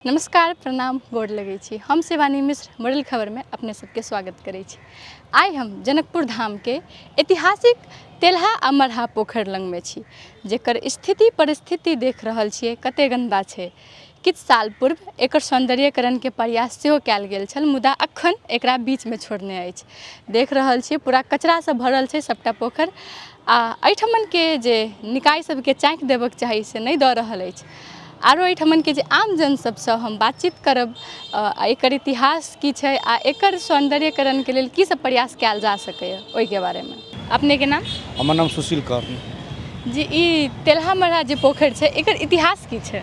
नमस्कार प्रणाम गोड़ लगै छी। हम शिवानी मिश्र मॉडल खबर में अपने सबके स्वागत करै छी। आइ हम जनकपुर धाम के ऐतिहासिक तेल्हा आ मरहा पोखर लंग में छी, जेकर स्थिति परिस्थिति देख रहल छियै कते गंदा छै। किछ साल पूर्व एकर सौंदर्यीकरण के प्रयास सेहो कयल गेल छल, मुदा अखन एकरा बीच में छोड़ने अछि। देख रहल छियै पूरा कचरा से भरल छै सबटा पोखर, आ एहिठमन के जे निकाय सबके चाँकि देबक चाही से नहीं दऽ रहल अछि। आरो एहिठमन के जे आम जन सबसँ हम बातचीत करब, एकर इतिहास की छै आ एकर सौंदर्यीकरण के लेल की सब प्रयास कयल जा सकैए ओहि के बारे में। अपने के नाम? हमर नाम सुशील कर्ण जी। ई तेल्हा मरहा जे पोखर छै एकर इतिहास की छै?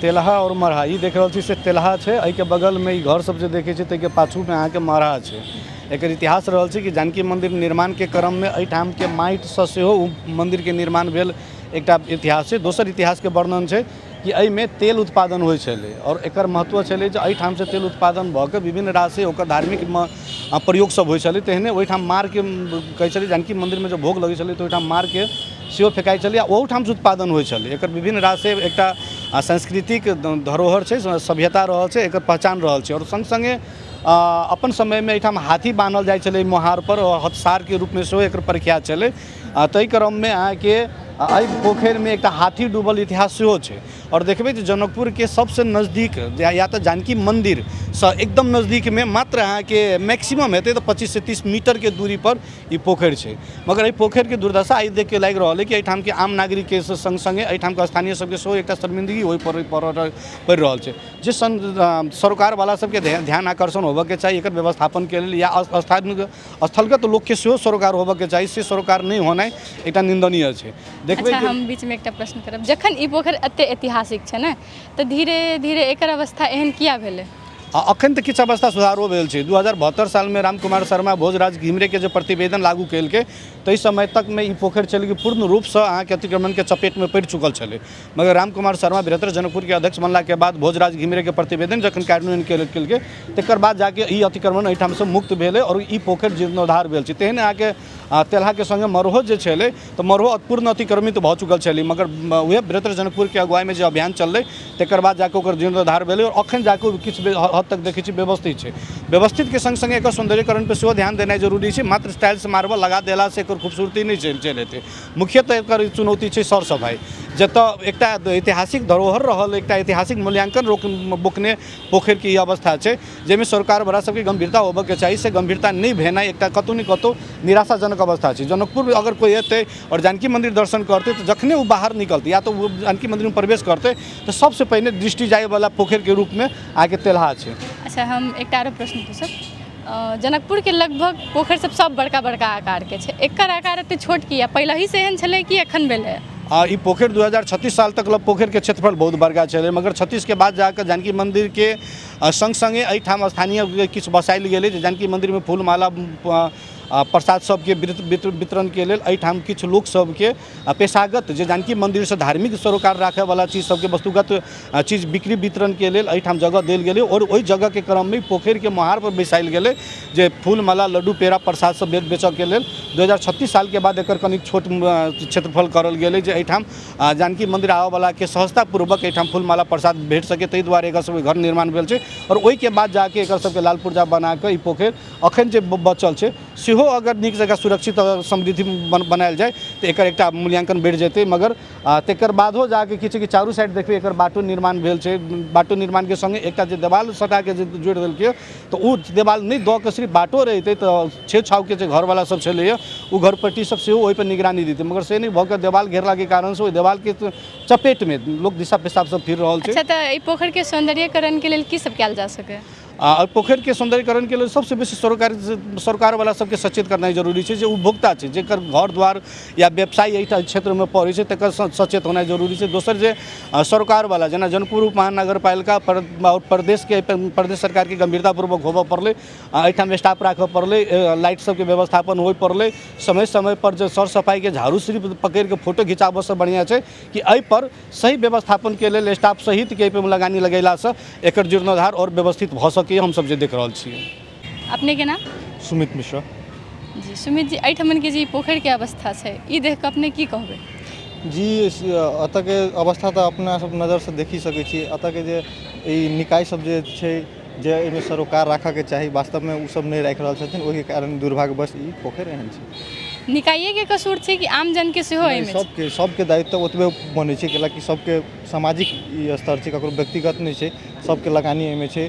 तेल्हा और मरहा ई देख रहल छी से तेल्हा छै, एहि के बगल में ई घर सब जे देखै छी ताहि के पाछू में अहाँ के मरहा छै। एकर इतिहास रहल छै कि जानकी मंदिर निर्माण के क्रम में एहिठाम के माटि सँ सेहो मंदिर के निर्माण भेल, एकटा इतिहास छै। दोसर इतिहास के वर्णन छै कि एहि में तेल उत्पादन होइ छलै और एकर महत्व छलै जे एहिठाम से तेल उत्पादन भऽ के विभिन्न राशि ओकर धार्मिक प्रयोग सब होइ छलै। तेहने ओहिठाम मार के कहै छलै जानकी मंदिर में जो भोग लगै छलै तऽ ओहिठाम मार के सेहो फेकाइ छलै आ ओहूठाम से उत्पादन होइ छलै। एकर विभिन्न राशि एकटा सांस्कृतिक धरोहर छै, सभ्यता रहल छै, एकर पहचान रहल छै। और संग संगे अपन समय में एहिठाम हाथी बान्हल जाइ छलै मोहार पर, हथसार के रूप में सेहो एकर प्रख्यात छलै। ताहि क्रम में अहाँके एहि पोखर में एकटा हाथी डूबल इतिहास सेहो छै। और देखबै जे जनकपुर के सबसे नजदीक या तो जानकी मंदिर से एकदम नजदीक में मात्र अहाँके मैक्सिमम हेतै तो 25 से 30 मीटर के दूरी पर ई पोखर छै। मगर एहि पोखर के दुर्दशा आई देख के लागि रहल है कि एहिठाम के आम नागरिक के संग संगे एहिठाम के स्थानीय सबके सेहो एकटा शर्मिंदगी होई पड़ि रहल छै। जे सरकार वाला सबके ध्यान आकर्षण होबऽ के चाही एकर व्यवस्थापन के लेल, या स्थलगत लोक के सेहो सरोकार होबऽ के चाही, से सरोकार नहीं होनाइ एकटा निंदनीय छै। अच्छा, हम बीच में एकटा प्रश्न करब। जखन ई पोखर एते ऐतिहासिक छै ने, तऽ धीरे धीरे एकर अवस्था एहन किया भेलै? अखन तऽ किछु अवस्था सुधारो भेल छै। 2072 साल में रामकुमार शर्मा भोजराज घिमरे के जे प्रतिवेदन लागू केलकै ताहि समय तक में ई पोखर छलै कि पूर्ण रूप से अहाँके अतिक्रमण के चपेट में पड़ि चुकल छलै। मगर रामकुमार शर्मा बृहत्तर जनकपुर के अध्यक्ष बनला के बाद भोजराज घिमरे के प्रतिवेदन जखन कार्यान्वयन केलकै तकर बाद जाके ई अतिक्रमण एहिठाम से मुक्त भेलै और ई पोखर जीर्णोद्धार भेल छै। तेहने अहाँके तेल्हा के संगे मरहो जे छलै तऽ मरहो पूर्ण अतिक्रमित भऽ चुकल छलै, मगर वएह बृहत्तर जनकपुर के अगुवाई में जे अभियान चललै तकर बाद जाके ओकर जीर्णोद्धार भेलै और अखन जाके किछु हद तक देखै छी व्यवस्थित छै। व्यवस्थित के संग संगे एकर सौंदर्यीकरण पर सेहो ध्यान देनाइ जरूरी छै। मात्र टाइल्स मार्बल लगा देला से एकर खूबसूरती नहीं चलि एतै। मुख्यतः एकर चुनौती छै सर सफाई। जतऽ एकटा ऐतिहासिक धरोहर रहल, एकटा ऐतिहासिक मूल्यांकन बोकने पोखर की अवस्था छै, जाहिमे सरकार बड़ा सबके गंभीरता होबऽ के चाही। से गंभीरता नहीं भेनाइ एकटा कतौ न कतौ निराशाजनक अवस्था छै। जनकपुर अगर कोई एतै और जानकी मंदिर दर्शन करतै तो जखने वो बाहर निकलतै या तो वो जानकी मंदिर में प्रवेश करतै तो सबसे पहले दृष्टि जाए वाला पोखर के रूप में आगे तेल्हा छै। अच्छा, हम एकटा आरो प्रश्न पूछब। जनकपुर के लगभग पोखर सब बड़का बड़का आकार के छै, एकर आकार एते छोट किया? पहले ही से एहन छलै कि एखन भेलै? ई पोखर 2036 साल तक पोखर के क्षेत्रफल बहुत बड़का छलै, मगर 36 के बाद जाकर जानकी मंदिर के संग संगे एहिठाम स्थानीय किछु बसायल गेलै। जानकी मंदिर में फूल माला प्रसाद सबके वितरण के लेल एहिठाम किछु लोक सबके पेशागत जे जानकी मंदिर से धार्मिक सरोकार राखे वाला चीज सबके वस्तुगत चीज बिक्री वितरण के लेल एहिठाम जगह देल गेलै। और ओहि जगह के क्रम में पोखर के मोहार पर बैसायल गेलै जे फूल माला लड्डू पेड़ा प्रसाद सब बेचऽ के लेल। 2036 साल के बाद एकर कनिक छोट क्षेत्रफल करल गेलै जे एहिठाम जानकी मंदिर आबऽ वाला के सहजता पूर्वक एहिठाम फूल माला प्रसाद भेट सके, ताहि दुआरे एकर सबके घर निर्माण भेल छै। और ओहि के बाद जाके एकर सबके लाल पुर्जा बना के ई पोखर अखन जे बचल छै सेहो अगर नीक जगह सुरक्षित और समृद्धि बनायल जाए तो एकर एकटा मूल्यांकन बढ़ि जेतै। मगर तकर बादो जाके किछु कि चारू साइड देखबै एकर बाटो निर्माण भेल छै। बाटो निर्माण के संगे एकटा जे देवाल सटा के जे जोड़ि देलकै तो ओ देवाल नहीं दऽ के सिर्फ बाटो रहितै तऽ छेड़ छाव के जे घरवाला सब छलैए ओ घरपट्टी सब सेहो ओहि पर निगरानी देतै। मगर से नहीं भऽ के देवाल घेरला के कारण से ओहि देवाल के चपेट में लोग दिशा पेशाब सब फिर रहल छै। अच्छा, तऽ ई पोखर के सौंदर्यीकरण के लेल की सब कयल जा सकै? पोखर के सौंदर्यीकरण के लिए सबसे बेसी सरकार वाला सबके सचेत करना जरूरी छै। जे उपभोक्ता छै जेकर घर द्वार या व्यवसाय एहि क्षेत्र में पड़ै छै तकर सचेत होना जरूरी छै। दोसर जे सरकार वाला जेना जनकपुर उप महानगर पालिका और प्रदेश सरकार के गंभीरतापूर्वक होबऽ पड़लै, एहिठाम स्टाफ राखऽ पड़लै, लाइट सबके व्यवस्थापन होय पड़लै, समय समय पर जो सर सफाई के झाड़ू सिर्फ पकड़ के फोटो घिचाबऽ से बढ़िया छै कि एहि पर सही व्यवस्थापन के लेल स्टाफ सहित के लगानी लगेला से एकर जीर्णोद्धार और व्यवस्थित भऽ सकै हम सब जे देख रहल छियै। अपने के नाम? सुमित मिश्रा। जी सुमित जी, एहिठमन के जे पोखर के अवस्था छै ई देख के अपने की कहबै? जी एतऽ के अवस्था तऽ अपना सब नजर से देखि सकै छी। एतऽ के जे ई निकाय सब जे छै जे एहिमे सरोकार राखऽके चाही, वास्तवमे उ सब नहि राखि रहल छथिन, ओहि कारण दुर्भाग्यवश ई पोखरि एहन छै। निकाये के कसूर छै कि आम जन के सेहो नहीं, एहिमे छै? सबके दायित्व ओतबे बनै छै, कैलाकि सबके सामाजिक ई स्तर छै, ककरो व्यक्तिगत नहीं छै, सबके लगानी एहिमे छै।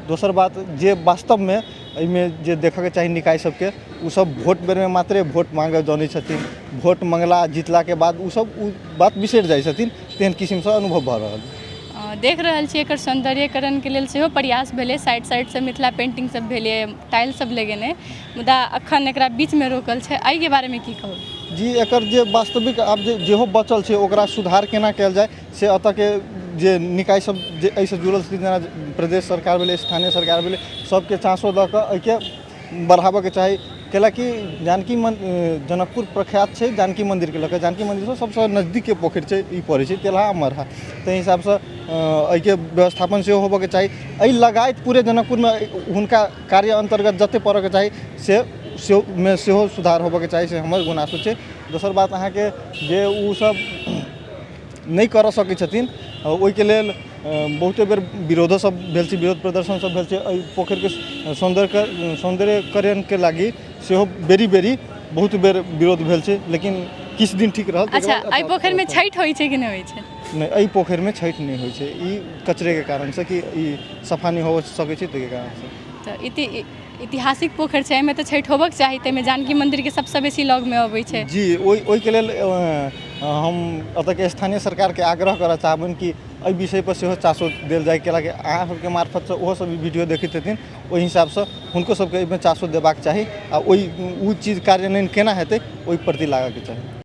दोसर बात जे वास्तवमे एहिमे जे देखऽके चाही निकाय सबके, उ सब वोट बेरमे मात्रे वोट मांगऽ जानै छथिन। वोट मंगला जितलाके बाद उ सब उ बात बिसरि जाइ छथिन, तेहन किसिमसँ अनुभव भऽ रहल छै। देख रहल छी एकर सौंदर्यीकरण के लेल सेहो प्रयास भेलै, साइड से मिथिला पेंटिंग सब भेलै, टाइल सब लगेने, मुदा अखन एकरा बीच में रोकल छै। एहि के बारे में की कहू? जी एकर जे वास्तविक आब जेहो बचल छै ओकरा सुधार केना कयल जाय से एतऽ के जे निकाय सब जे एहिसँ जुड़ल छथिन, जेना प्रदेश सरकार भेलै, स्थानीय सरकार भेलै, सबके चाँसो दऽ कऽ एहिके बढ़ाबऽके चाही। कैलाकि जनकपुर प्रख्यात छै जानकी मन्दिरके लऽ कऽ। जानकी मन्दिरसँ सबसँ नजदीकके पोखरि छै, ई पड़ै छै तेलहा मरहा। ताहि हिसाबसँ एहिके व्यवस्थापन सेहो होबऽके चाही। एहि लगायत पूरे जनकपुरमे हुनका कार्य अन्तर्गत जतेक पड़ऽके चाही सेहो सुधार होबऽके चाही, से हमर गुनासो छै। दोसर बात अहाँके जे उ सब नहीं करऽ सकै छथिन, ओहिके लेल बहुते बेर विरोधो सब भेल छै, विरोध प्रदर्शन सब भेल छै। एहि पोखरिके सौन्दर्यीकरणके लागि सेहो बेरी बहुत बेर विरोध भेल छै, लेकिन किछु दिन ठीक रहल। अच्छा, एहि पोखरिमे छठि होइ छै कि नहि होइ छै? नहीं, एहि पोखरिमे छठि नहीं होइ छै, ई कचरेके कारणसँ कि ई सफा नहीं हो सकै छै, ताहिके कारणसँ। तऽ ऐतिहासिक पोखरि छै, एहिमे तऽ छठि होबऽके चाही, ताहिमे जानकी मन्दिरके सबसँ बेसी लगमे अबै छै। जी ओहिके लेल हम एतऽके स्थानीय सरकारके आग्रह करऽ चाहबनि कि एहि विषयपर सेहो चासो देल जाय, कैलाकि अहाँ सबके मार्फतसँ ओहो सब ई वीडियो देखैत हेथिन, ओहि हिसाबसँ हुनको सबके एहिमे चासो देबाक चाही, आ ओ चीज कार्यान्वयन केना हेतै ओहि प्रति लागऽके चाही।